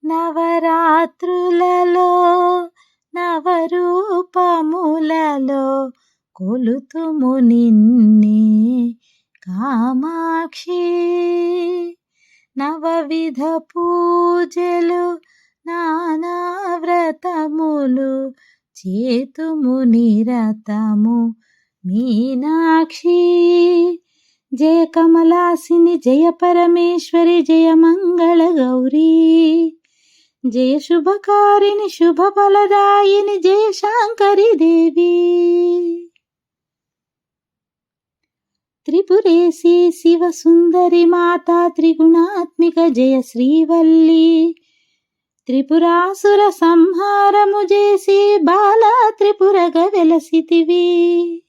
నవరాత్రులలో నవరూపములలో కొలుతుము నిన్నే కామాక్షి. నవవిధ పూజలు నానా వ్రతములు చేతుము నిరతము మీనాక్షి. జయ కమలాసిని జయ పరమేశ్వరి జయ మంగళ గౌరీ. జయ శుభకారిణి శుభ ఫలదాయిని జయ శాంకరి దేవి. త్రిపురేసి శివ సుందరి మాతా త్రిగుణాత్మిక జయ శ్రీవల్లి. త్రిపురాసుర సంహారము చేసి బాలా త్రిపురగా వెలసితివి.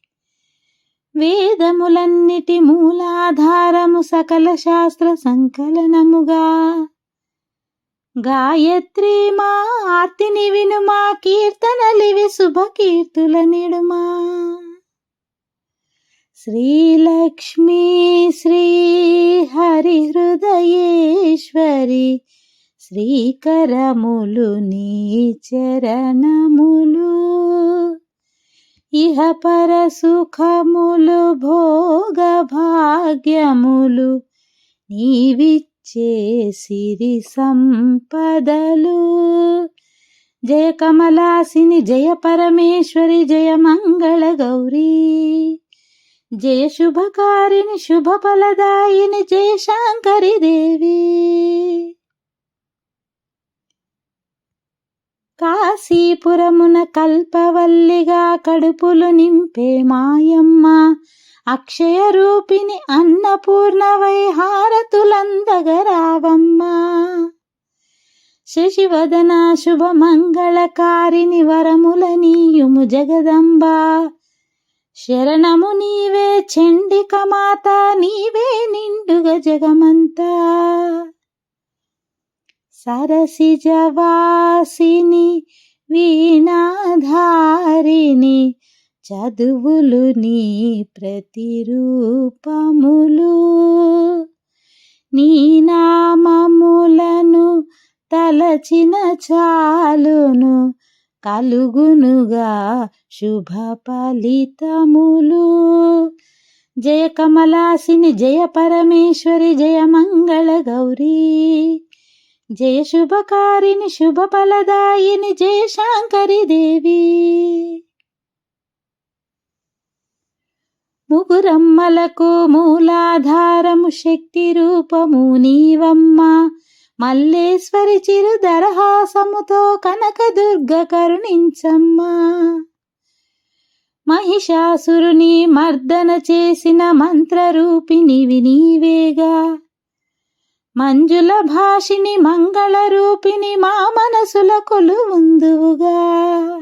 వేదములన్నిటి మూలాధారము సకల శాస్త్ర సంకలనముగా. గాయత్రి మా ఆర్తిని వినుమా కీర్తనలివి శుభ కీర్తుల నిడుమా. శ్రీలక్ష్మీ శ్రీ హరి హృదయేశ్వరి శ్రీకరములు నీ చరణములు. ఇహ పర సుఖములు భోగ భాగ్యములు నీవిచ్చే సిరి సంపదలు. జయ కమలాసిని జయ పరమేశ్వరి జయ మంగళ గౌరీ. జయ శుభకారిణి శుభ ఫలదాయిని జయ శాంకరి దేవి. కాశీపురమున కల్పవల్లిగా కడుపులు నింపే మాయమ్మ. అక్షయ రూపిణి అన్నపూర్ణవై హారతులందగరావమ్మ. శశివదన శుభ మంగళకారిణి వరముల నీయుము జగదంబ. శరణము నీవే చండిక మాత నీవే నిండుగ జగమంతా. సరసిజవాసిని వీణాధారిణి చదువులు నీ ప్రతిరూపములు. నీ నామములను తలచిన చాలును కలుగునుగా శుభ ఫలితములు. జయ కమలాసిని జయ పరమేశ్వరి జయ మంగళ గౌరీ. జయ శుభకారిణి శుభ ఫలదాయిని జయ శాంకరి దేవి. ముగురమ్మలకు మూలాధారము శక్తి రూపము నీవమ్మ. మల్లేశ్వరి చిరుదరహాసముతో కనకదుర్గ కరుణించమ్మా. మహిషాసురుని మర్దన చేసిన మంత్రరూపిణివి నీవేగా. మంజుల భాషిని మంగళ రూపిణి మా మనసుల కొలువుందువుగా.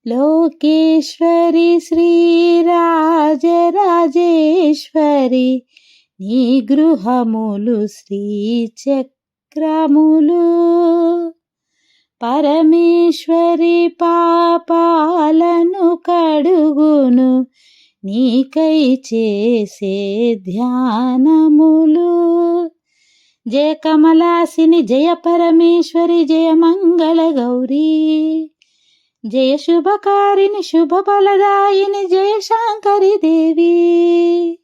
లోకేశ్వరి శ్రీరాజరాజేశ్వరి నీ గృహములు శ్రీచక్రములు. పరమేశ్వరి పాపాలను కడుగును నీకై చేసే ధ్యానములు. జయ కమలాసిని జయ పరమేశ్వరి జయ మంగళ గౌరీ. జయ శుభకారిణి శుభ ఫలదాయిని జయ శాంకరి దేవి.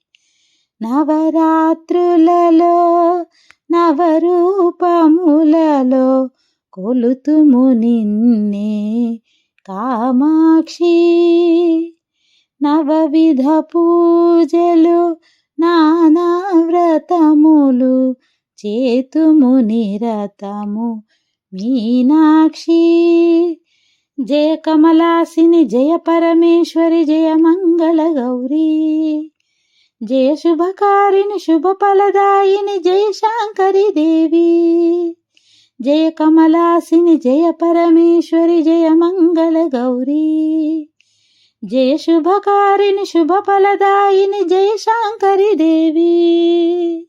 నవరాత్రులలో నవరూపములలో కొలుతుము నిన్నే కామాక్షి. నవవిధ పూజలు నానా వ్రతములు చేతుము నిరతము మీనాక్షి. జయ కమలాసిని జయ పరమేశ్వరి జయ మంగళ గౌరీ. జయ శుభకారిణి శుభ ఫలదాయిని జయ శాంకరి దేవి. జయ కమలాసిని జయ పరమేశ్వరి జయ మంగళ గౌరీ. జయ శుభకారిణి శుభ ఫలదాయిని జయ శాంకరి దేవి.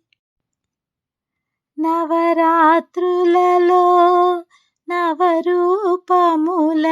నవరాత్రులలో నవరూపముల